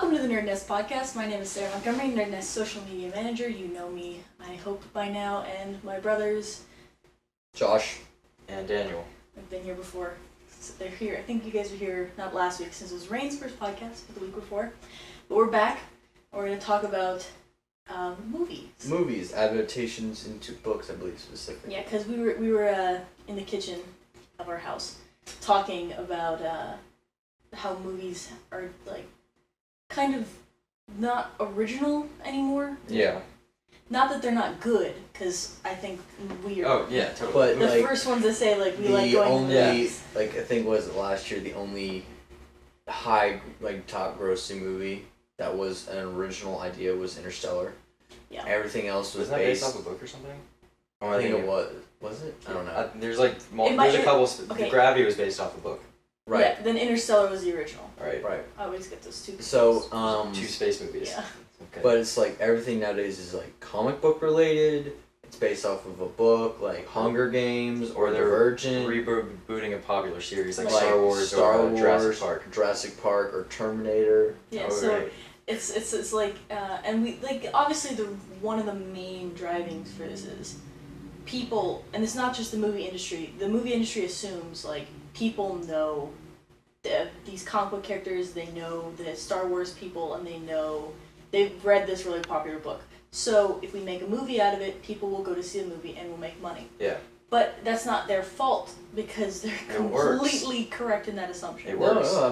Welcome to the NerdNest podcast. My name is Sarah Montgomery, NerdNest social media manager. You know me, I hope, by now, and my brothers. Josh. And Daniel. I've been here before. So they're here. I think you guys were here not last week since it was Rain's first podcast, but the week before. But we're back. We're going to talk about movies. Movies, adaptations into books, I believe, specifically. Yeah, because we were in the kitchen of our house talking about how movies are like kind of not original anymore. Yeah. Not that they're not good, because I think we are. Oh yeah, totally. But the like, first ones that say like we the like going only, to the movies. like I think was it last year, the only high top grossing movie that was an original idea was Interstellar. Yeah. Everything else was Wasn't that based off a book or something? I think it was. Was it? I don't know. There's like there's a couple. Okay. Gravity was based off a book. Right. Yeah, then Interstellar was the original. Right. Right. I always get those two. So Two space movies. Yeah. Okay. But it's like everything nowadays is like comic book related. It's based off of a book, like Hunger Games or they're Divergent. rebooting a popular series like Like Star Wars or Jurassic Park or Terminator. Yeah. Oh, So right. it's like and we like obviously one of the main drivings for this is people, and it's not just the movie industry. The movie industry assumes like people know these comic book characters, they know the Star Wars people, and they've read this really popular book. So if we make a movie out of it, people will go to see the movie and will make money. Yeah. But that's not their fault because they're completely correct in that assumption. It works. No,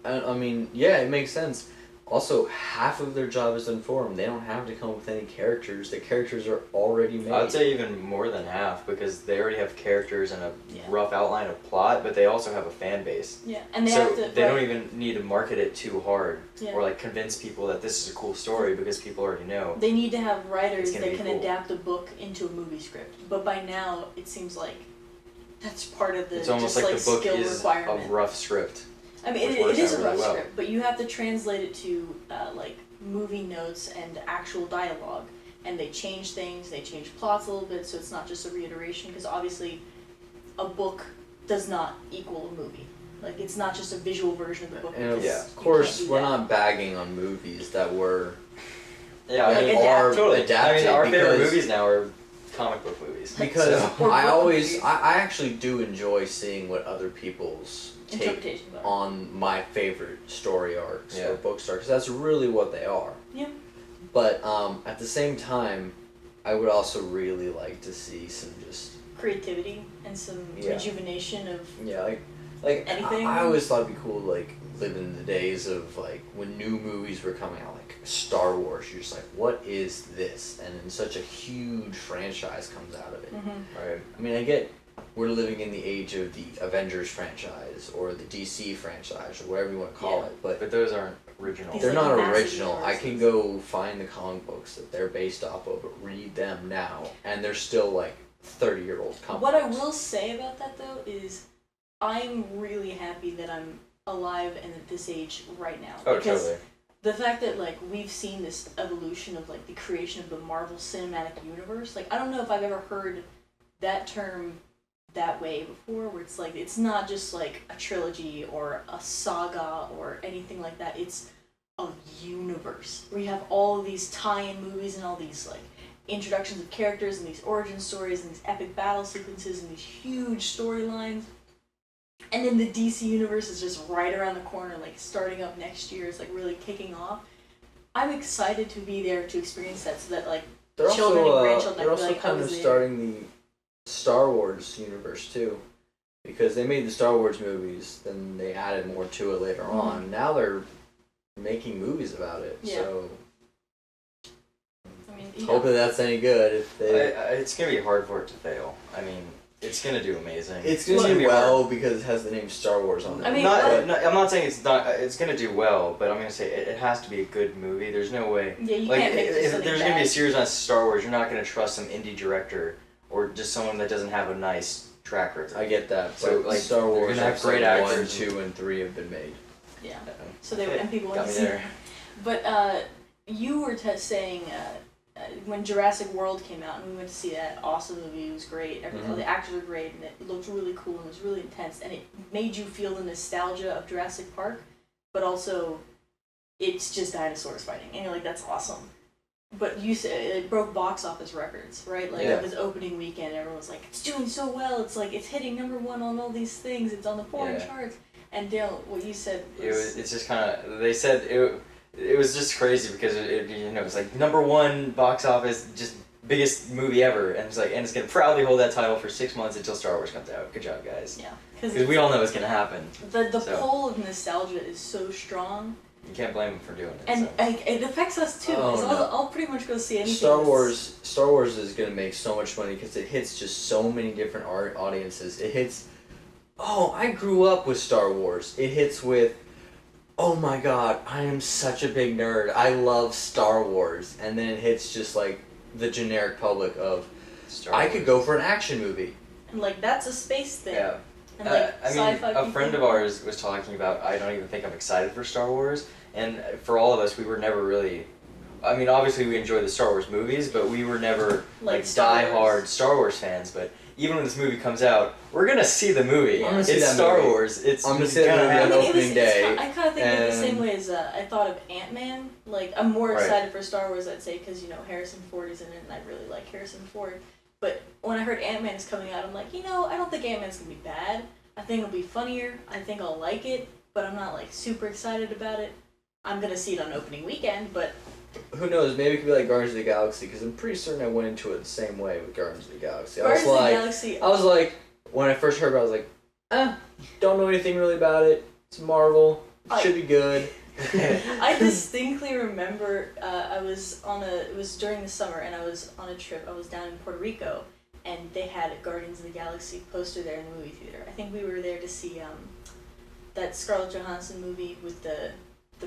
I mean, yeah, it makes sense. Also, half of their job is done for them. They don't have to come up with any characters. The characters are already made. I'd say even more than half because they already have characters and a Yeah. rough outline of plot, but they also have a fan base. Yeah, and they So have to. they don't even need to market it too hard Yeah. or like convince people that this is a cool story because people already know. They need to have writers It's gonna that be can cool. adapt a book into a movie script. But by now, it seems like that's part of the It's almost just like the book skill is requirement. a rough script. I mean, which it works is out a rough really well. script, but you have to translate it to like movie notes and actual dialogue. And they change things, they change plots a little bit, so it's not just a reiteration, because obviously a book does not equal a movie. Like, it's not just a visual version of the book. And because Yeah. of you course, can't do we're that. not bagging on movies that were Yeah, that I mean, are totally. adapted. I mean, our favorite because- movies now are comic book movies. Because Or I book always, movies. I actually do enjoy seeing what other people's take Interpretation of it. on my favorite story arcs Yeah. or book arcs. That's really what they are. Yeah. But at the same time, I would also really like to see some just Creativity and some Yeah. rejuvenation of like Anything? I always thought it'd be cool to like live in the days of like when new movies were coming out, like Star Wars. You're just like, what is this? And then such a huge franchise comes out of it. Right. I mean, I get we're living in the age of the Avengers franchise or the DC franchise or whatever you want to call Yeah. it, but But those aren't original. These they're like not massive original. I can universes. go find the comic books that they're based off of, read them now, and they're still like 30-year-old comic What I books. will say about that though is I'm really happy that I'm alive and at this age right now. Oh, because totally. the fact that like we've seen this evolution of like the creation of the Marvel Cinematic Universe, like I don't know if I've ever heard that term that way before, where it's like it's not just like a trilogy or a saga or anything like that. It's a universe where you have all of these tie-in movies and all these like introductions of characters and these origin stories and these epic battle sequences and these huge storylines. And then the DC universe is just right around the corner, like starting up next year. It's like really kicking off. I'm excited to be there to experience that, so that like They're children also, and grandchildren they're can also be like, how kind of was it? starting the Star Wars universe too, because they made the Star Wars movies, then they added more to it later on. Now they're making movies about it, Yeah. so I mean, you know, hopefully that's any good. If they, It's gonna be hard for it to fail. I mean, it's gonna do amazing. it's gonna do well because it has the name Star Wars on it. I mean, I'm not saying it's not. It's gonna do well, but I'm gonna say it has to be a good movie. There's no way. yeah, you Like, can't make if this something there's bad. gonna be a series on Star Wars, you're not gonna trust some indie director or just someone that doesn't have a nice track record. I get that, So, but like, Star they're Wars gonna have episode great 1, actors. 2, and 3 have been made. Yeah. Uh-oh. So they Okay, and people got want to me see there. that. But you were saying when Jurassic World came out and we went to see that awesome movie, it was great. Mhm. The actors were great and it looked really cool and it was really intense and it made you feel the nostalgia of Jurassic Park, but also it's just dinosaurs fighting, and you're like, that's awesome. But you said it broke box office records, right? Like it was opening weekend, everyone was like, it's doing so well. It's like it's hitting #1 on all these things. It's on the foreign charts. And Dale, what you said was it's just kind of, they said it was just crazy because it was like #1 box office, just biggest movie ever, and it's gonna proudly hold that title for 6 months until Star Wars comes out. Good job, guys. Yeah, because we all know it's gonna happen. The pull of nostalgia is so strong. You can't blame them for doing it. And it affects us too, because I'll pretty much go see anything. Star Wars is gonna make so much money because it hits just so many different audiences. It hits, I grew up with Star Wars. It hits with, oh my god, I am such a big nerd. I love Star Wars. And then it hits just like the generic public of, I could go for an action movie. And like, that's a space thing. Yeah. And like, sci-fi a friend of ours was talking about, I don't even think I'm excited for Star Wars. And for all of us, we were never really, obviously we enjoy the Star Wars movies, but we were never like die-hard Star Wars fans. But even when this movie comes out, we're gonna see the movie. I'm gonna see it's that Star movie. Wars. It's I'm gonna see that movie on opening day. I kind of think of it the same way as I thought of Ant-Man. Like, I'm more excited for Star Wars, I'd say, because Harrison Ford is in it, and I really like Harrison Ford. But when I heard Ant-Man is coming out, I'm like, I don't think Ant-Man's gonna be bad. I think it'll be funnier. I think I'll like it, but I'm not like super excited about it. I'm gonna see it on opening weekend, but who knows? Maybe it could be like Guardians of the Galaxy, because I'm pretty certain I went into it the same way with Guardians of the Galaxy. I was like, when I first heard about it, I was like, don't know anything really about it. It's Marvel. It should be good. I distinctly remember it was during the summer, and I was on a trip. I was down in Puerto Rico, and they had a Guardians of the Galaxy poster there in the movie theater. I think we were there to see that Scarlett Johansson movie with the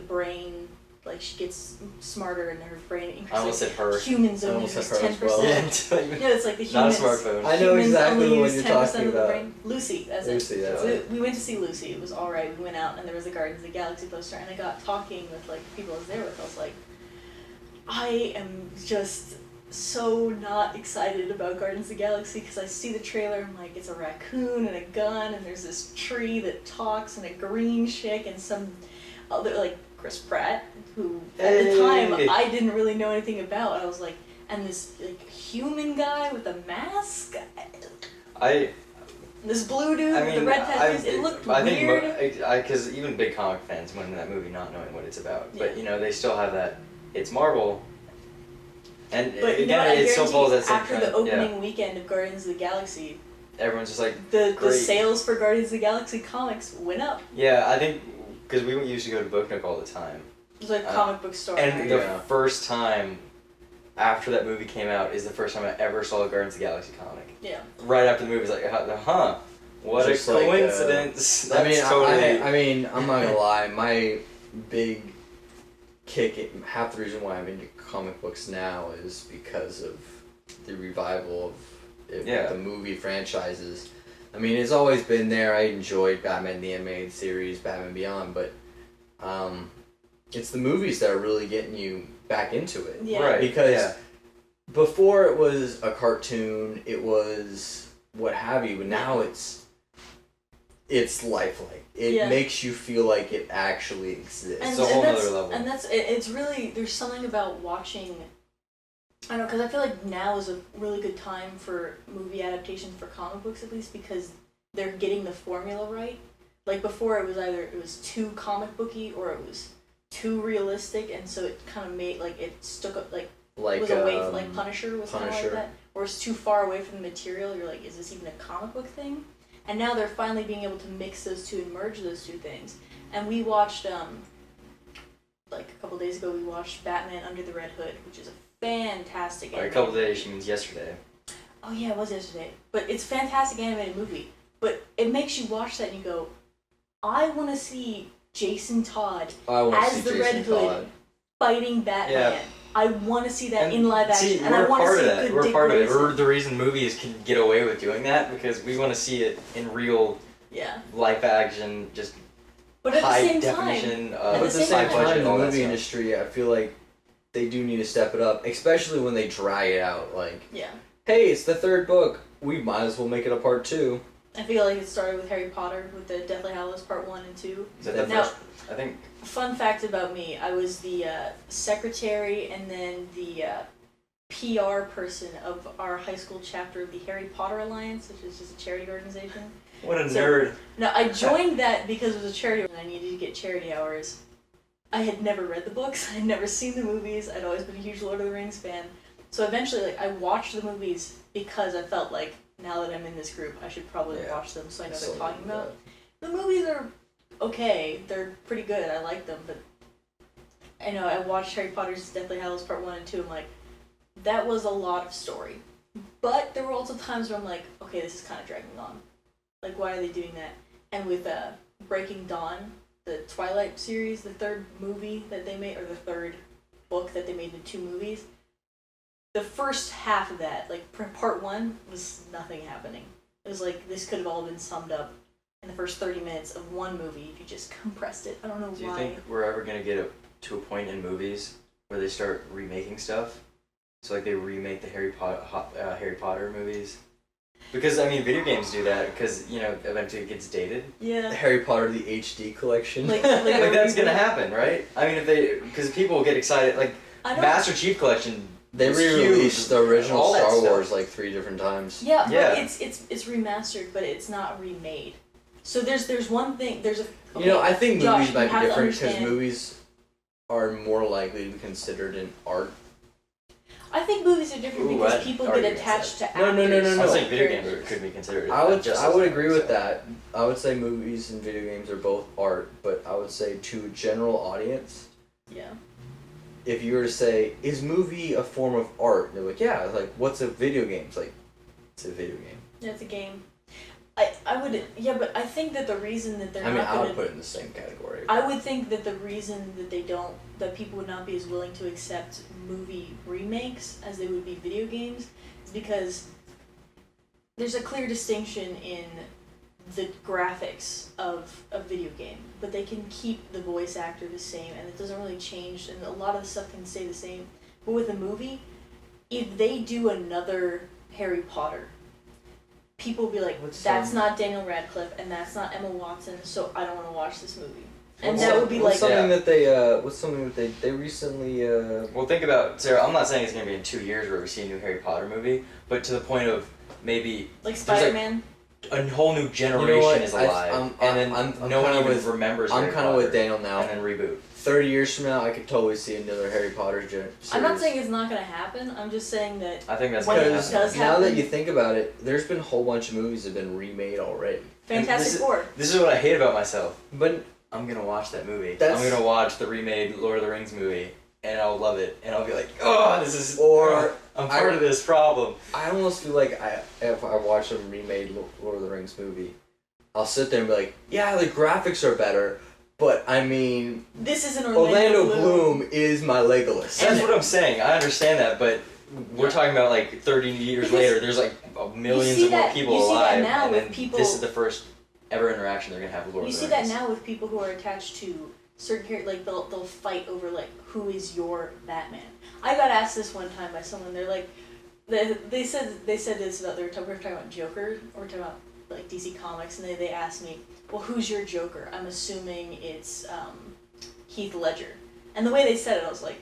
brain, like she gets smarter and her brain increases. I almost said her. Humans only use 10%. Well. Yeah, it's like the humans. Not a smartphone. I know exactly only what use you're 10% talking of the about. brain. Lucy, that's Lucy, it. that's So we went to see Lucy. It was alright. We went out and there was a Guardians of the Galaxy poster, and I got talking with like the people I was there with. I was like, I am just so not excited about Guardians of the Galaxy because I see the trailer and I'm like, it's a raccoon and a gun and there's this tree that talks and a green chick and some other, like Chris Pratt, who at the time I didn't really know anything about. I was like, and this like human guy with a mask. This blue dude with the red tattoos. It looked weird. Because even big comic fans went in that movie not knowing what it's about. But they still have that. It's Marvel. And but again, it still follows that same after trend. the opening weekend of Guardians of the Galaxy, everyone's just like, the sales for Guardians of the Galaxy comics went up. Yeah, I think because we used to go to Book Nook all the time. It was like a comic book store. And the first time after that movie came out is the first time I ever saw a Guardians of the Galaxy comic. Yeah. Right after the movie, it's like, what just a coincidence. Like, I'm not gonna lie, my big kick, half the reason why I'm into comic books now is because of the revival of the movie franchises. I mean, it's always been there. I enjoyed Batman the Animated Series, Batman Beyond, but it's the movies that are really getting you back into it. Yeah. Right. Because before it was a cartoon, it was what have you, but now it's lifelike. It makes you feel like it actually exists. It's a whole other level. And it's really, there's something about watching, I don't know, because I feel like now is a really good time for movie adaptations for comic books, at least, because they're getting the formula right. Like before, it was either it was too comic booky or it was too realistic, and so it kind of made it stuck up like was away from, like Punisher was kind of like that, or it's too far away from the material. You're like, is this even a comic book thing? And now they're finally being able to mix those two and merge those two things. And we watched like a couple days ago, we watched Batman Under the Red Hood, which is a fantastic. A couple days, she means yesterday. Oh yeah, it was yesterday. But it's a fantastic animated movie. But it makes you watch that and you go, I want to see Jason Todd as the Red Hood fighting Batman. Yeah. I want to see that in live action, and I want to see a good Dick Grayson. We're part of it. We're the reason movies can get away with doing that, because we want to see it in real live action, just but at high the same definition. Time, but at the same time, in the movie industry, I feel like they do need to step it up, especially when they drag it out. Like, hey, it's the third book. We might as well make it a part 2. I feel like it started with Harry Potter with the Deathly Hallows Part 1 and 2. Is that the first? I think. Fun fact about me, I was the secretary and then the PR person of our high school chapter of the Harry Potter Alliance, which is just a charity organization. What a nerd. No, I joined that because it was a charity and I needed to get charity hours. I had never read the books, I had never seen the movies, I'd always been a huge Lord of the Rings fan. So eventually, like, I watched the movies because I felt like, now that I'm in this group, I should probably watch them so I know what they're talking about. The movies are okay, they're pretty good, I like them, but I know, I watched Harry Potter's Deathly Hallows Part 1 and 2, I'm like, that was a lot of story. But there were also times where I'm like, okay, this is kind of dragging on. Like, why are they doing that? And with Breaking Dawn, the Twilight series, the third movie that they made, or the third book that they made into 2 movies, the first half of that, like, part 1, was nothing happening. It was like, this could have all been summed up in the first 30 minutes of one movie if you just compressed it. I don't know why. Do you think we're ever going to get to a point in movies where they start remaking stuff? So, like, they remake the Harry Potter movies? Because, I mean, video games do that because, you know, eventually it gets dated. Yeah. Harry Potter, the HD collection. Like that's going to happen, right? I mean, if they... Because people will get excited. Like, Master Chief Collection... They re-released the original Star Wars like 3 different times. Yeah, but it's remastered, but it's not remade. So there's one thing, there's a... Okay, you know, I think Josh, movies might be different because movies are more likely to be considered an art. I think movies are different because people get attached to actors. No. I was saying video games could be considered. I would agree with that. I would say movies and video games are both art, but I would say to a general audience, yeah. If you were to say, is movie a form of art? They're like, yeah. Like, what's a video game? It's like, it's a video game. Yeah, it's a game. I would, yeah, but I think that the reason that they're not I would put it in the same category. I would think that the reason that that people would not be as willing to accept movie remakes as they would be video games is because there's a clear distinction in the graphics of a video game, but they can keep the voice actor the same, and it doesn't really change, and a lot of the stuff can stay the same. But with a movie, if they do another Harry Potter, people will be like, that's not Daniel Radcliffe, and that's not Emma Watson, so I don't want to watch this movie. And that would be like... What's something that they recently... Well, think about, Sarah, I'm not saying it's going to be in 2 years where we see a new Harry Potter movie, but to the point of maybe... Like Spider-Man? A whole new generation is alive, and then no one even remembers Harry I'm kind of with Daniel now. And then reboot. 30 years from now, I could totally see another Harry Potter series. I'm not saying it's not going to happen, I'm just saying that I think that's when going it to does happen. happen... Now that you think about it, there's been a whole bunch of movies that have been remade already. Fantastic Four. This is what I hate about myself. But I'm going to watch that movie. I'm going to watch the remade Lord of the Rings movie, and I'll love it. And I'll be like, oh, this is... Or... I'm part of this problem. I almost feel like if I watch a remade Lord of the Rings movie, I'll sit there and be like, yeah, the graphics are better, but I mean... This is an Orlando Bloom is my Legolas. That's what I'm saying. I understand that, but we're talking about like 30 years later, there's like millions of more people alive, and then this is the first ever interaction they're going to have with Lord of the Rings. You see that now with people who are attached to certain characters, like they'll fight over like, who is your Batman? I got asked this one time by someone, they're like, they said this about, we were talking about Joker, or we're talking about like DC Comics, and they asked me, well, who's your Joker? I'm assuming it's Heath Ledger. And the way they said it, I was like,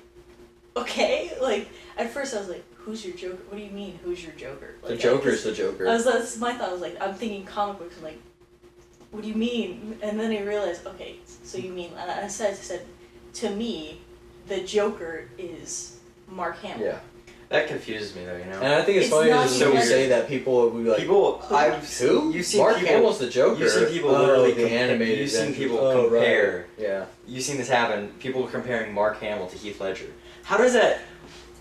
okay? Like, at first I was like, who's your Joker? What do you mean, who's your Joker? Like, the Joker's the Joker. That's my thought. I was like, I'm thinking comic books. I'm like, what do you mean? And then I realized, okay, so you mean, and I said, to me, the Joker is Mark Hamill. Yeah. That confuses me though, you know? And I think it's funny that so you say that people would be like, you've seen Mark people, Hamill the Joker. You've seen people literally animated. You've seen people compare. Right. Yeah. You've seen this happen. People comparing Mark Hamill to Heath Ledger. How does that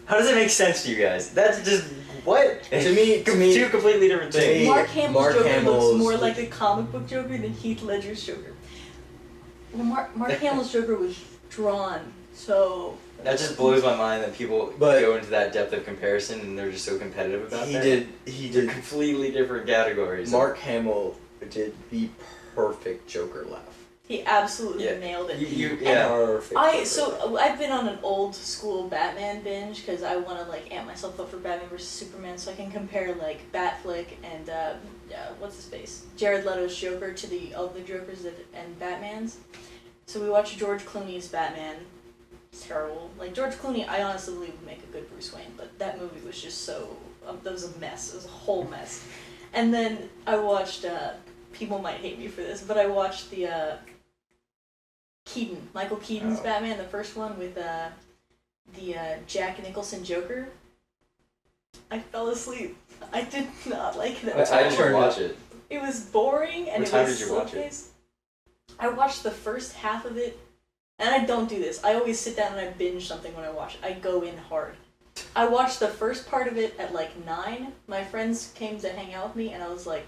make sense to you guys? That's just what? to me, two completely different things. Mark Hamill's Joker looks more like the comic book Joker than Heath Ledger's Joker. Well, Mark Hamill's Joker was drawn so. That just blows my mind that people go into that depth of comparison and they're just so competitive about that. He They're did completely different categories. Mark Hamill did the perfect Joker laugh. He absolutely nailed it. I've been on an old school Batman binge because I want to like amp myself up for Batman vs Superman, so I can compare like Batflick and what's his face, Jared Leto's Joker to the other Jokers and Batman's. So we watched George Clooney's Batman. It's terrible. Like George Clooney, I honestly believe would make a good Bruce Wayne, but that movie was just so that was a mess. It was a whole mess. And then I watched. People might hate me for this, but I watched the Michael Keaton's Batman, the first one with the Jack Nicholson Joker. I fell asleep. I did not like it. What time did you watch it? It was boring and what time did you watch it? I watched the first half of it, and I don't do this. I always sit down and I binge something when I watch it. I go in hard. I watched the first part of it at like 9. My friends came to hang out with me, and I was like,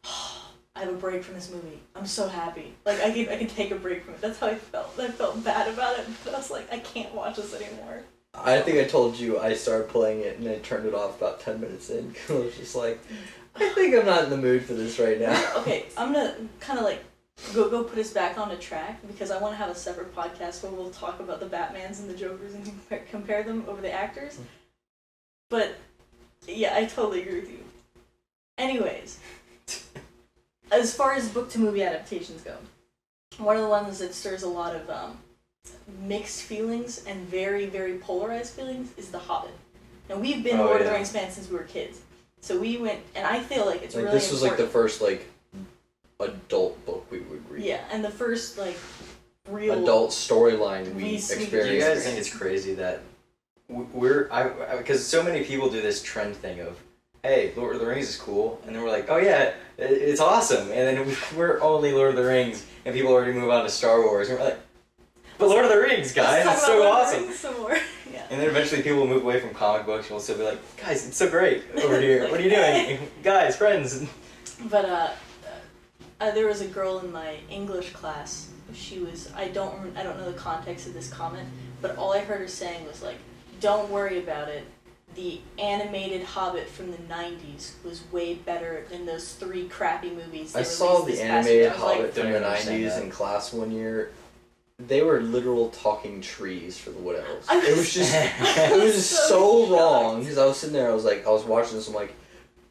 oh, I have a break from this movie. I'm so happy. Like, I can take a break from it. That's how I felt. I felt bad about it, but I was like, I can't watch this anymore. I think I told you I started playing it and I turned it off about 10 minutes in because I was just like, I think I'm not in the mood for this right now. Okay, I'm gonna kind of like go put us back on the track because I want to have a separate podcast where we'll talk about the Batmans and the Jokers and compare them over the actors. But, yeah, I totally agree with you. Anyways. As far as book-to-movie adaptations go, one of the ones that stirs a lot of mixed feelings and very, very polarized feelings is The Hobbit. Now, we've been Lord of the Rings fans since we were kids. So we went, and I feel like it's really this was important. like the first, like, adult book we would read. Yeah, and the first, like, real... adult storyline we experienced. Do you guys think it's crazy that because so many people do this trend thing of, hey, Lord of the Rings is cool, and then we're like, oh yeah, it's awesome, and then we're only Lord of the Rings, and people already move on to Star Wars, and we're like, but Lord of the Rings, guys, it's so awesome. Some more. Yeah. And then eventually people will move away from comic books, and we'll still be like, guys, it's so great over here. What are you doing, guys, friends? But there was a girl in my English class. She was I don't know the context of this comment, but all I heard her saying was like, don't worry about it. The animated Hobbit from the 90s was way better than those 3 crappy movies. I saw the animated Hobbit from the 90s in class one year. They were literal talking trees for the Wood Elves. It was just, it was just so wrong. Because I was sitting there, I was watching this, I'm like,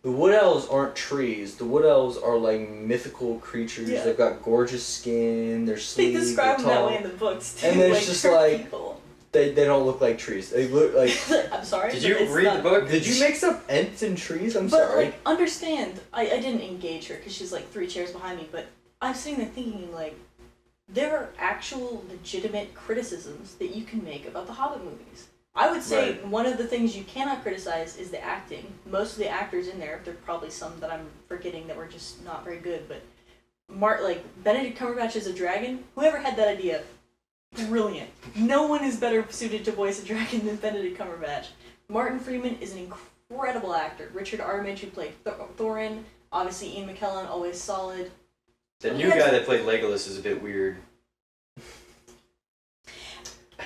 the Wood Elves aren't trees. The Wood Elves are like mythical creatures. Yeah. They've got gorgeous skin. They're sleek. They describe them that way in the books too. And then it's just like people. They don't look like trees. They look like. I'm sorry. Did you read the book? Did you mix up Ents and trees? I'm but, sorry. But like, understand, I didn't engage her because she's like 3 chairs behind me. But I'm sitting there thinking like, there are actual legitimate criticisms that you can make about the Hobbit movies. I would say one of the things you cannot criticize is the acting. Most of the actors in there, there are probably some that I'm forgetting that were just not very good, but Benedict Cumberbatch as a dragon, whoever had that idea, brilliant. No one is better suited to voice a dragon than Benedict Cumberbatch. Martin Freeman is an incredible actor. Richard Armitage, who played Thorin, obviously Ian McKellen, always solid. The new guy that played Legolas is a bit weird.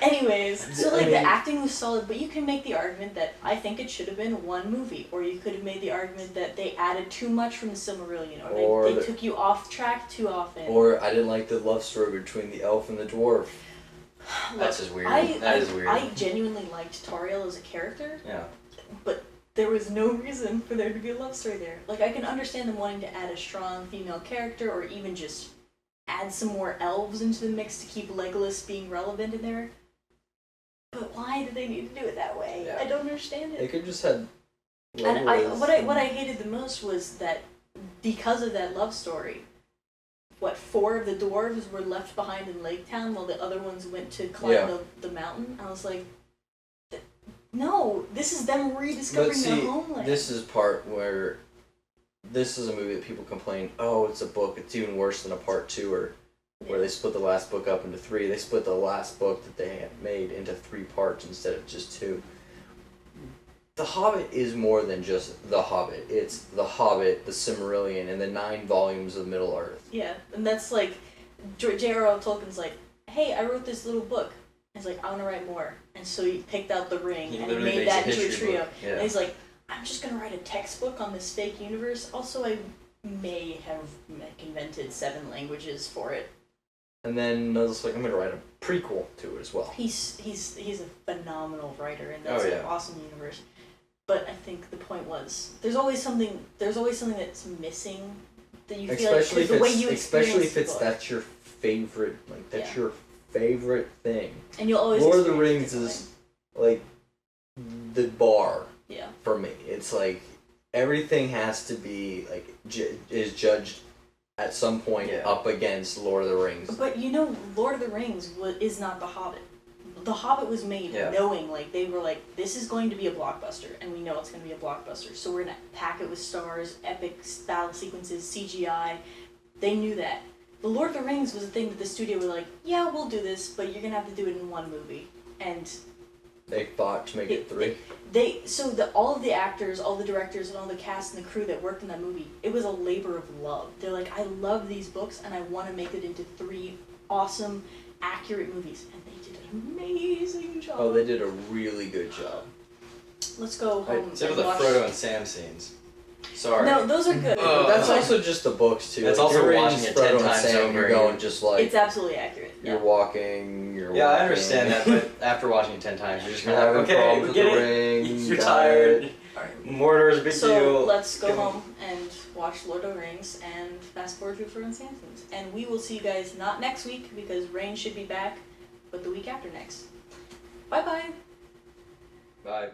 Anyways, so the acting was solid, but you can make the argument that I think it should have been one movie, or you could have made the argument that they added too much from the Silmarillion, or they took you off track too often. Or I didn't like the love story between the elf and the dwarf. That's just weird. That is weird. I genuinely liked Tauriel as a character. Yeah. But there was no reason for there to be a love story there. Like, I can understand them wanting to add a strong female character, or even just add some more elves into the mix to keep Legolas being relevant in there. But why did they need to do it that way? Yeah. I don't understand it. They could just have. And what I hated the most was that because of that love story, 4 of the dwarves were left behind in Lake Town while the other ones went to climb the mountain. I was like, no, this is them rediscovering their homeland. This is part where this is a movie that people complain, oh, it's a book, it's even worse than a part 2, or where they split the last book up into 3. They split the last book that they had made into 3 parts instead of just 2. The Hobbit is more than just The Hobbit. It's The Hobbit, The Silmarillion, and the 9 volumes of Middle-earth. Yeah, and that's like, J.R.R. Tolkien's like, hey, I wrote this little book. And he's like, I want to write more. And so he picked out The Ring and made that into a trio. Yeah. And he's like, I'm just going to write a textbook on this fake universe. Also, I may have invented 7 languages for it. And then I was like, I'm gonna write a prequel to it as well. He's a phenomenal writer, and that's an awesome universe. But I think the point was there's always something that's missing that you feel especially like the way you especially if it's the book. that's your favorite, like that's your favorite thing. And you'll always Lord of the Rings is like the bar. Yeah. For me, it's like everything has to be like is judged at some point up against Lord of the Rings. But Lord of the Rings is not The Hobbit. The Hobbit was made knowing, like, they were like, this is going to be a blockbuster, and we know it's going to be a blockbuster, so we're going to pack it with stars, epic battle sequences, CGI. They knew that. The Lord of the Rings was a thing that the studio were like, yeah, we'll do this, but you're going to have to do it in one movie. And they fought to make it 3. All of the actors, all the directors, and all the cast and the crew that worked in that movie, it was a labor of love. They're like, I love these books, and I want to make it into 3 awesome, accurate movies. And they did an amazing job. Oh, they did a really good job. Let's go home. Except for the Frodo and Sam scenes. Sorry. No, those are good. That's also just the books too. That's like, also you're watching it Frodo 10 times and Sam, over. You're going just like it's absolutely accurate. You're walking. You're yeah, walking. I understand that, but after watching it 10 times, you're just You're kind of having okay. problems We with get the it. ring. You're tired. Alright. Mordor is a big deal. So let's go home and watch Lord of the Rings and fast forward through Frodo and Sam scenes. And we will see you guys not next week because Rain should be back, but the week after next. Bye bye. Bye.